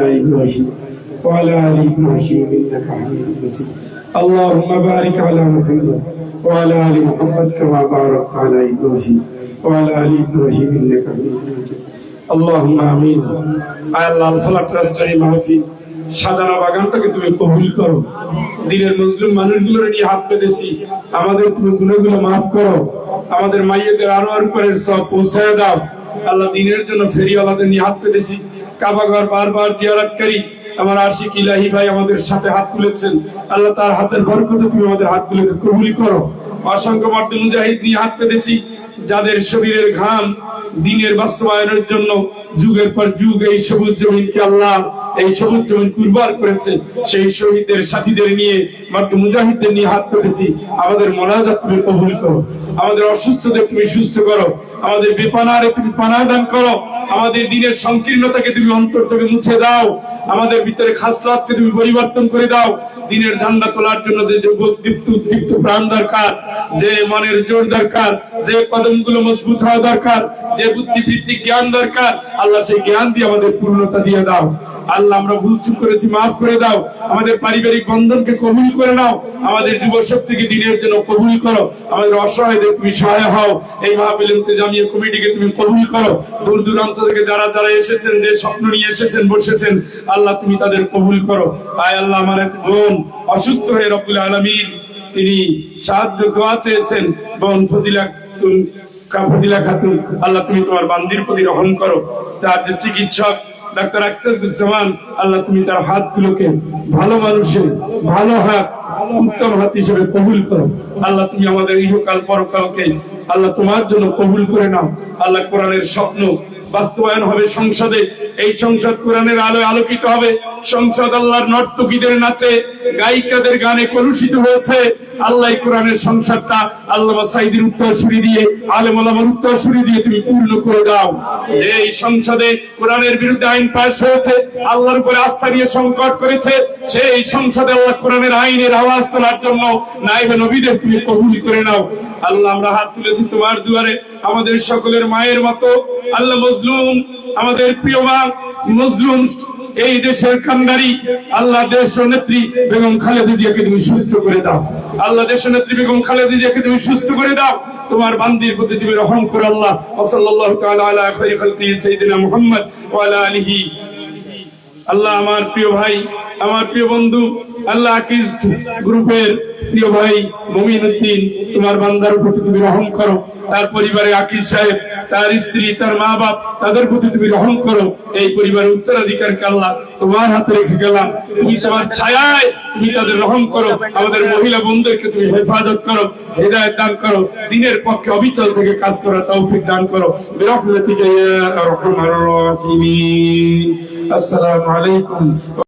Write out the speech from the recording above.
على إبراهيم وعلى آل إبراهيم إنك حميد مجيد اللهم بارك على محمد وعلى آل محمد كما باركت على إبراهيم وعلى آل إبراهيم إنك حميد مجيد اللهم آمين আল্লাহ আল ফালাহ ট্রাস্টের এই মাহফিল সাজানো বাগানটাকে তুমি কবুল করো। দিনের মুসলিম মানুষগুলোর নিয়ে হাত পেতেছি, আমাদের তুমি গুনাহগুলো মাফ করো, আমাদের মাইয়াদের আরো করে সব পৌঁছায় দাও। আল্লাহ দিনের জন্য ফেরিওয়ালাদের নিয়ে হাত পেতেছি, কাবা ঘর বারবার জিয়ারতকারী আমার আশিক ইলাহি ভাই আমাদের সাথে হাত তুলেছেন, আল্লাহ তার হাতের বরকতে তুমি আমাদের হাতগুলোকে কবুল করো। অসংখ্য মার্টি মুজাহিদ নিয়ে হাত পেতেছি, যাদের শরীরের ঘাম দিনের বাস্তবায়নের জন্য যুগের পর যুগ এই সবুজ জমিনকে আল্লাহ এই সবুজ জমিন কুরবান করেছে, সেই শহীদদের সাথীদের নিয়ে মার্টি মুজাহিদদের নিয়ে হাত পেতেছি। আমাদের মোনাজাত তুমি কবুল করো, আমাদের অসুস্থদের তুমি সুস্থ করো, আমাদের বেপানারে তুমি পানা দান করো, আমাদের দিনের সংকীর্ণতাকে তুমি অন্তর থেকে মুছে দাও, আমাদের ভিতরে খাসলাতকে তুমি পরিবর্তন করে দাও। দিনের ঝান্ডা তোলার জন্য যে দীপ্ত উদ্দীপ্ত প্রাণ দরকার, যে মনের জোর দরকার, যে কদমগুলো মজবুত হওয়া দরকার, যে বুদ্ধিবৃত্তিক জ্ঞান দরকার, আল্লাহ সেই জ্ঞান দিয়ে আমাদের পূর্ণতা দিয়ে দাও। আল্লাহ আমরা ভুল চুক করেছি, মাফ করে দাও, আমাদের পারিবারিক বন্ধনকে কবুল করে নাও, আমাদের যুব শক্তিকে দিনের জন্য কবুল করো, আমাদের অসহায়দের তুমি সহায় হও। এই মাহফিল ইন্তেজামিয়া কমিটিকে তুমি কবুল করো। দূর দূরান্ত থেকে যারা যারা এসেছেন, যে স্বপ্ন নিয়ে এসেছেন বসেছেন, আল্লাহ তুমি তাদের কবুল করো। আয় আল্লাহ আমার এক বোন অসুস্থ হয়ে রব্বুল আলামিন তিনি সাহায্য দোয়া চেয়েছেন, বোন ফজিলা খাতুন, আল্লাহ তুমি তোমার বান্দির প্রতি রহম করো। তার যে চিকিৎসক ডাক্তার আখতারুজ্জামান, আল্লাহ তুমি তার হাতগুলোকে ভালো মানুষের ভালো হাত, উত্তম হাত হিসেবে কবুল করো। আল্লাহ তুমি আমাদের ইহকাল পরকালকে আল্লাহ তোমার জন্য কবুল করে নাও। আল্লাহ কোরআনের স্বপ্ন বাস্তবায়ন হবে সংসদে, এই সংসদ কোরআনের আলোয় আলোকিত হবে। সংসদ আল্লাহর নর্তকীদের নাচে গায়িকাদের গানে কলুষিত হয়েছে। আল্লাহ কোরআনের সংসদটা আল্লামা সাইদির উত্তরসূরি দিয়ে, আলেম ওলামার উত্তরসূরি দিয়ে তুমি পূর্ণ করে দাও। যে এই সংসদে কোরআনের বিরুদ্ধে আইন পাস হয়েছে, আল্লাহর উপরে আস্থা নিয়ে সংকট করেছে, সেই সংসদে আল্লাহ কোরআনের আইনের আওয়াজ তোলার জন্য নায়েবে নবীদের তুমি কবুল করে নাও। আল্লাহ আমরা হাত তুলেছি তোমার দুয়ারে, আমাদের সকলের মায়ের মতো আল্লাহ মজলুম, আমাদের প্রিয় মা মজলুম এই দেশের কান্ডারি, আল্লাহ দেশ নেত্রী বেগম খালেদা জিয়াকে তুমি সুস্থ করে দাও। আল্লাহ দেশ নেত্রী বেগম খালেদা জিয়াকে তুমি সুস্থ করে দাও। তোমার বান্দির প্রতি তুমি রহম করো আল্লাহ। সাল্লাল্লাহু তাআলা আলা খায়রি খালকি সাইয়্যিদিনা মুহাম্মদ ওয়া আলা আলিহি। আল্লাহ আমার প্রিয় ভাই, আমার প্রিয় বন্ধু, আল্লাহ আকিজ গ্রুপের প্রিয় ভাই মমিনুদ্দিন, তোমার বান্দার প্রতি তুমি রহম করো। তার পরিবারে আকিজ সাহেব, তার স্ত্রী, তার মা বাপ, তাদের প্রতি তুমি রহম করো। এই পরিবারের উত্তরাধিকারকে আল্লাহ তোমার হাতে রেখে গেলাম, তুমি তোমার ছায়ায় তুমি তাদের রহম করো। আমাদের মহিলা বন্ধুদেরকে তুমি হেফাজত করো, হেদায়েত দান করো, দিনের পক্ষে অবিচল থেকে কাজ করার তৌফিক দান করো। বিরহমাতিকা ইয়া আরহামার রাহিমিন। আসসালামু আলাইকুম।